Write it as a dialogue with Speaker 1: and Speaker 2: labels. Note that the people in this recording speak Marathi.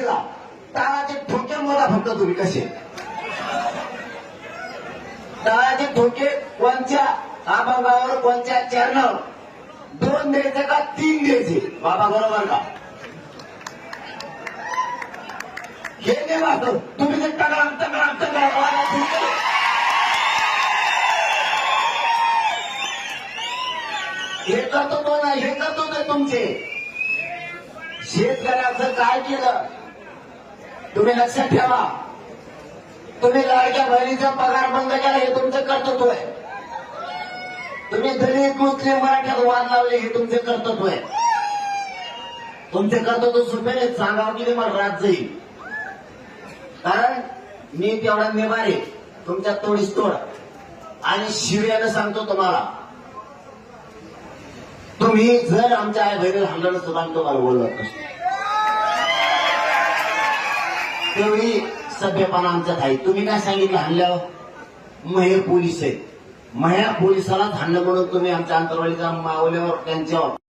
Speaker 1: दिला टाळाचे ठोके मला फक्त तुम्ही कसे टाळाचे ठोके कोणत्या अभंगावर कोणत्या चरणावर 2 द्यायचे का 3 द्यायचे बाबा बरोबर का हे नाही वाटत तुम्ही ते तगडाम तगडाम तगडाम हे करतो तो नाही हे करतो ते तुमचे शेतकऱ्याचं काय केलं तुम्ही लक्षात ठेवा तुम्ही लाडक्या बहिणीचा पगार बंद केला हे तुमचं कर्तृत्व आहे तुम्ही दलित मुस्लिम मराठ्यात वाद लावले हे तुमचे कर्तृत्व आहे तुमचे कर्तृत्व सुटले सांगावं की मला रात जाईल कारण मी तेवढा नेमारे तुमच्या तोडीस तोड आणि शिव्यानं सांगतो तुम्हाला तुम्ही जर आमच्या आई बहिणीला हल्लं नसतं आम्ही तुम्हाला बोलवत नसतो तेवढी सभ्यपणा आमच्यात आहे तुम्ही काय सांगितलं हल्ल्यावर महेर पोलीस आहेत मह्या पोलिसालाच हाणलं म्हणून तुम्ही आमच्या अंतरवालीच्या मावल्यावर त्यांच्यावर